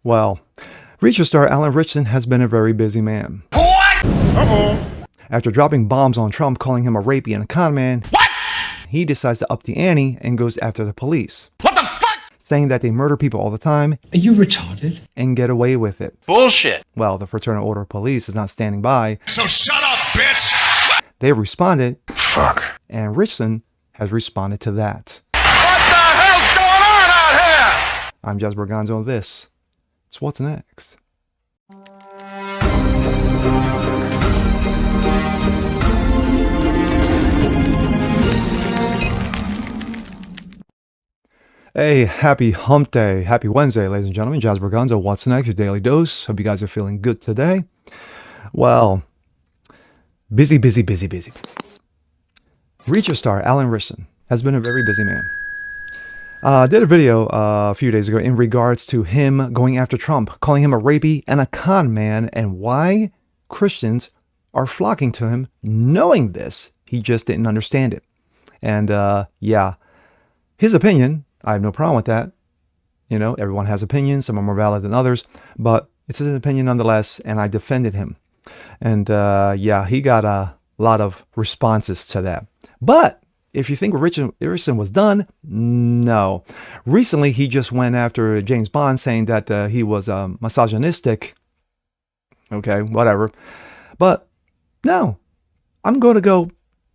Well, Reacher star Alan Ritchson has been a very busy man. What? Uh-oh. After dropping bombs on Trump, calling him a rapey and a con man, he decides to up the ante and goes after the police. What the fuck? Saying that they murder people all the time. Are you retarded? And get away with it. Bullshit. Well, the Fraternal Order of Police is not standing by. So shut up, bitch! They've responded. Fuck. And Ritchson has responded to that. What the hell's going on out here? I'm Jazz Berganzo, and this is What's Next. Hey, happy hump day. Happy Wednesday, ladies and gentlemen. Jazz Berganzo, What's Next, your daily dose. Hope you guys are feeling good today. Well, busy. Reacher star Alan Ritchson has been a very busy man. Did a video a few days ago in regards to him going after Trump, calling him a rapey and a con man, and why Christians are flocking to him knowing this. He just didn't understand it. And yeah, his opinion, I have no problem with that. You know, everyone has opinions. Some are more valid than others. But it's his opinion nonetheless, and I defended him. And yeah, he got a lot of responses to that. But if you think Ritchson was done, no. Recently, he just went after James Bond, saying that he was misogynistic. Okay, whatever. But no, I'm going to go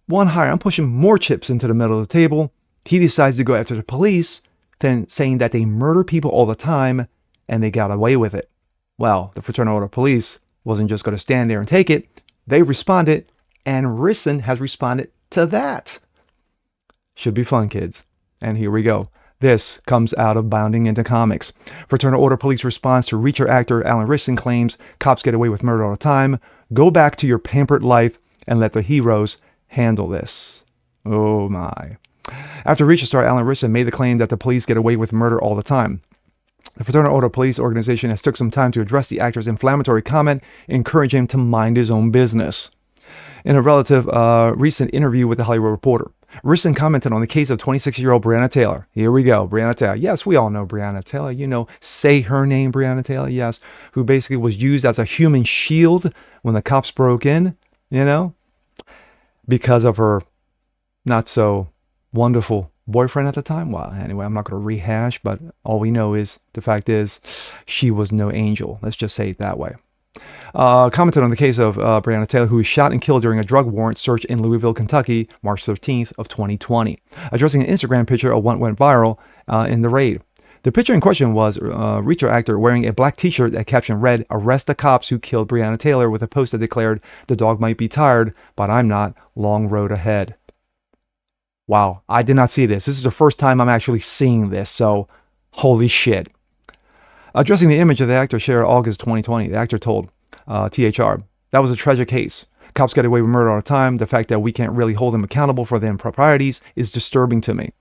one higher. I'm pushing more chips into the middle of the table. He decides to go after the police, then saying that they murder people all the time and they got away with it. Well, the Fraternal Order of Police wasn't just going to stand there and take it. They responded, and Ritchson has responded to that. Should be fun, kids. And here we go. This comes out of Bounding Into Comics. Fraternal Order Police response to Reacher actor Alan Ritchson claims cops get away with murder all the time. Go back to your pampered life and let the heroes handle this. Oh my. After Reacher star Alan Ritchson made the claim that the police get away with murder all the time, the Fraternal Order Police organization has took some time to address the actor's inflammatory comment, encouraging him to mind his own business. In a relative recent interview with The Hollywood Reporter, Ritchson commented on the case of 26-year-old Breonna Taylor. Here we go, Breonna Taylor. Yes, we all know Breonna Taylor. You know, say her name, Breonna Taylor. Yes, who basically was used as a human shield when the cops broke in, you know, because of her not so wonderful boyfriend at the time. Well, anyway, I'm not going to rehash, but all we know is the fact is she was no angel. Let's just say it that way. Commented on the case of Breonna Taylor, who was shot and killed during a drug warrant search in Louisville, Kentucky, March 13th of 2020, addressing an Instagram picture of what went viral in the raid. The picture in question was Reacher actor wearing a black t-shirt that caption read, "Arrest the cops who killed Breonna Taylor," with a post that declared, "The dog might be tired, but I'm not. Long road ahead." Wow, I did not see this. This is the first time I'm actually seeing this, so holy shit. Addressing the image of the actor shared August 2020, the actor told THR, "That was a tragic case. Cops get away with murder all the time. The fact that we can't really hold them accountable for the improprieties is disturbing to me.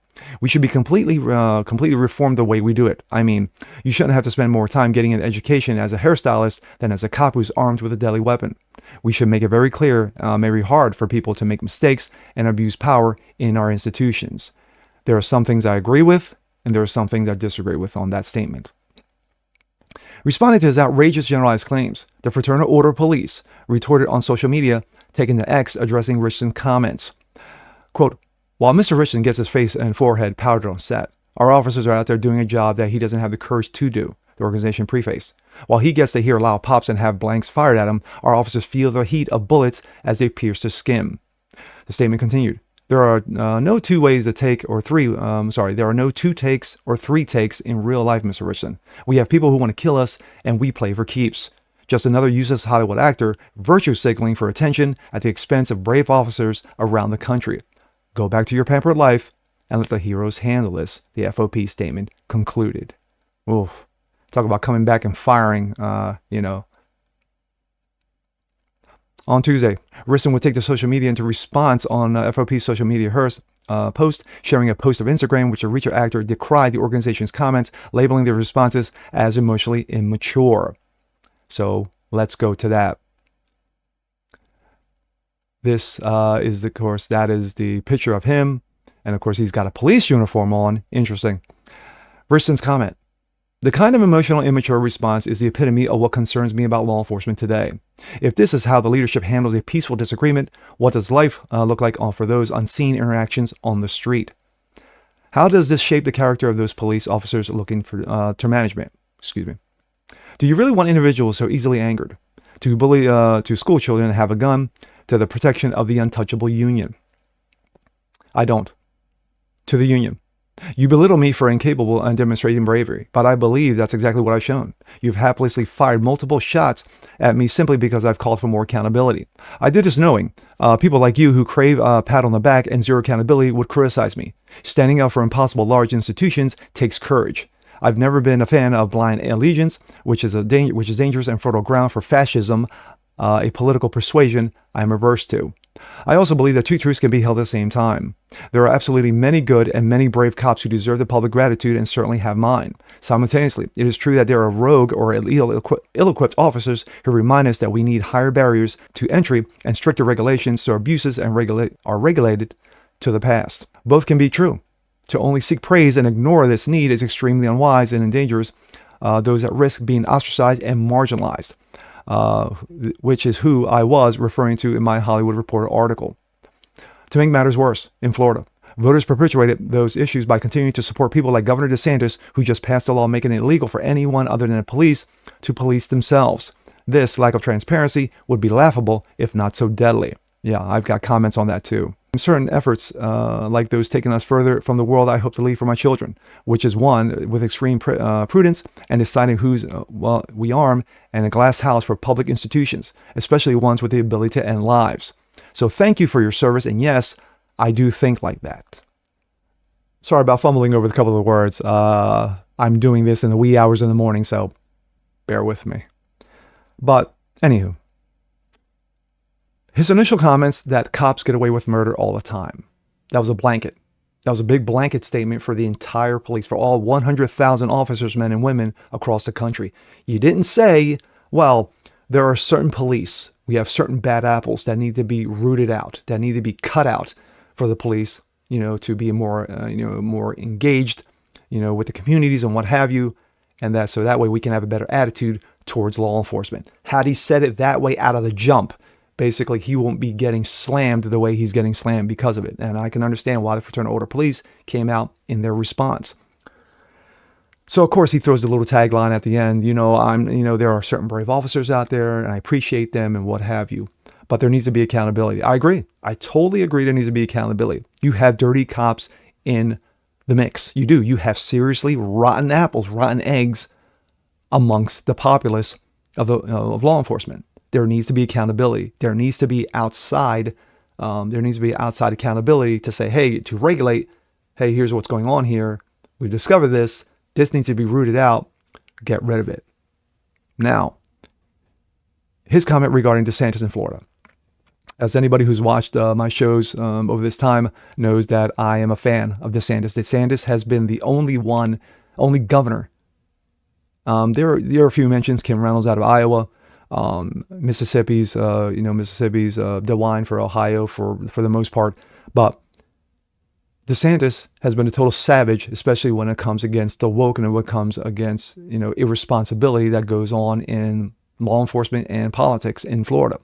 We should be completely reform the way we do it. I mean, you shouldn't have to spend more time getting an education as a hairstylist than as a cop who's armed with a deadly weapon. We should make it very clear, very hard for people to make mistakes and abuse power in our institutions. There are some things I agree with, and there are some things I disagree with on that statement." Responding to his outrageous generalized claims, the Fraternal Order Police retorted on social media, taking to X, addressing Ritchson's comments. Quote, "While Mr. Ritchson gets his face and forehead powdered on set, our officers are out there doing a job that he doesn't have the courage to do," the organization prefaced. "While he gets to hear loud pops and have blanks fired at him, our officers feel the heat of bullets as they pierce their skin." The statement continued, "There are no two ways to take or three, there are no two takes or three takes in real life, Mr. Ritchson. We have people who want to kill us, and we play for keeps. Just another useless Hollywood actor, virtue signaling for attention at the expense of brave officers around the country. Go back to your pampered life and let the heroes handle this," the FOP statement concluded. Oof. Talk about coming back and firing, you know. On Tuesday, Ritchson would take to social media into response on FOP's social media post, sharing a post of Instagram, which a Reacher actor decried the organization's comments, labeling their responses as emotionally immature. So let's go to that. This is, of course, that is the picture of him. And of course, he's got a police uniform on. Interesting. Ritchson's comment. The kind of emotional, immature response is the epitome of what concerns me about law enforcement today. If this is how the leadership handles a peaceful disagreement, what does life look like for those unseen interactions on the street? How does this shape the character of those police officers looking for to management? Excuse me. Do you really want individuals so easily angered to bully to school children and have a gun to the protection of the untouchable union? I don't. To the union. You belittle me for incapable and demonstrating bravery, but I believe that's exactly what I've shown. You've haplessly fired multiple shots at me simply because I've called for more accountability. I did this knowing people like you who crave a pat on the back and zero accountability would criticize me. Standing up for impossible large institutions takes courage. I've never been a fan of blind allegiance, which is dangerous and fertile ground for fascism, a political persuasion I'm averse to. I also believe that two truths can be held at the same time. There are absolutely many good and many brave cops who deserve the public gratitude and certainly have mine. Simultaneously, it is true that there are rogue or ill-equipped officers who remind us that we need higher barriers to entry and stricter regulations so abuses are regulated to the past. Both can be true. To only seek praise and ignore this need is extremely unwise and endangers those at risk being ostracized and marginalized. Which is who I was referring to in my Hollywood Reporter article. To make matters worse, in Florida, voters perpetuated those issues by continuing to support people like Governor DeSantis, who just passed a law making it illegal for anyone other than the police to police themselves. This lack of transparency would be laughable, if not so deadly. Yeah, I've got comments on that too. Certain efforts like those taking us further from the world I hope to leave for my children, which is one with extreme prudence and deciding who's we arm and a glass house for public institutions, especially ones with the ability to end lives. So thank you for your service, and yes, I do think like that. Sorry about fumbling over a couple of words. I'm doing this in the wee hours in the morning, so bear with me. But anywho, his initial comments that cops get away with murder all the time. That was a blanket. That was a big blanket statement for the entire police, for all 100,000 officers, men and women across the country. You didn't say, well, there are certain police. We have certain bad apples that need to be rooted out, that need to be cut out for the police, to be more, more engaged, with the communities and what have you. And so that way we can have a better attitude towards law enforcement. Had he said it that way out of the jump, basically, he won't be getting slammed the way he's getting slammed because of it. And I can understand why the Fraternal Order Police came out in their response. So, of course, he throws a little tagline at the end, there are certain brave officers out there and I appreciate them and what have you. But there needs to be accountability. I agree. I totally agree there needs to be accountability. You have dirty cops in the mix. You do. You have seriously rotten apples, rotten eggs amongst the populace of law enforcement. There needs to be accountability. There needs to be outside accountability to say, hey, to regulate, hey, here's what's going on here. We've discovered this. This needs to be rooted out. Get rid of it. Now, his comment regarding DeSantis in Florida. As anybody who's watched my shows over this time knows that I am a fan of DeSantis. DeSantis has been the only governor. There are a few mentions. Kim Reynolds out of Iowa. Mississippi's DeWine for Ohio for the most part. But DeSantis has been a total savage, especially when it comes against the woke and when it comes against, irresponsibility that goes on in law enforcement and politics in Florida.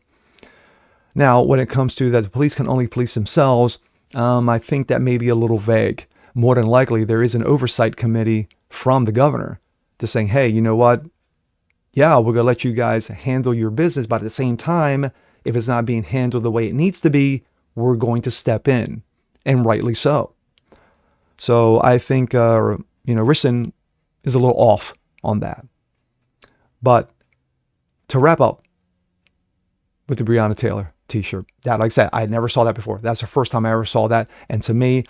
Now, when it comes to that the police can only police themselves, I think that may be a little vague. More than likely, there is an oversight committee from the governor to saying, hey, you know what? Yeah, we're going to let you guys handle your business, but at the same time, if it's not being handled the way it needs to be, we're going to step in, and rightly so. So I think, Risson is a little off on that. But to wrap up with the Breonna Taylor t-shirt, that, like I said, I never saw that before. That's the first time I ever saw that. And to me,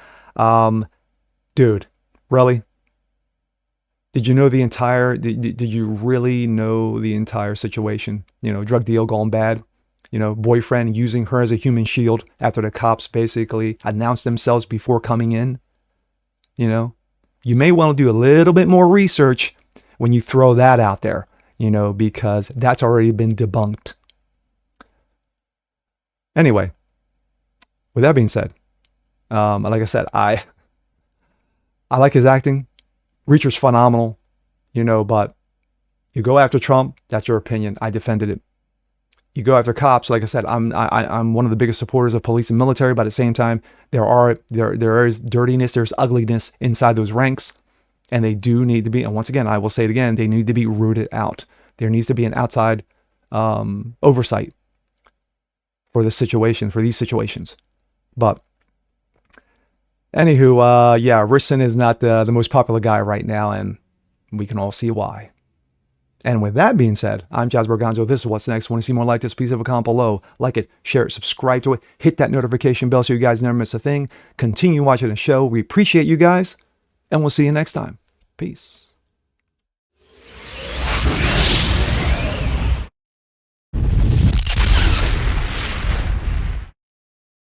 dude, really? Did you know did you really know the entire situation? Drug deal gone bad, boyfriend using her as a human shield after the cops basically announced themselves before coming in. You may want to do a little bit more research when you throw that out there, because that's already been debunked. Anyway, with that being said, like I said, I like his acting. Reacher's phenomenal. But you go after Trump, that's your opinion. I defended it. You go after cops, like I said, I'm one of the biggest supporters of police and military, but at the same time, there is dirtiness, there's ugliness inside those ranks, and they do need to be, and once again, I will say it again, they need to be rooted out. There needs to be an outside oversight for this situation, for these situations. But anywho, yeah, Richardson is not the most popular guy right now, and we can all see why. And with that being said, I'm Jasper Gonzo. This is What's Next. Want to see more like this? Please leave a comment below. Like it, share it, subscribe to it. Hit that notification bell so you guys never miss a thing. Continue watching the show. We appreciate you guys. And we'll see you next time. Peace.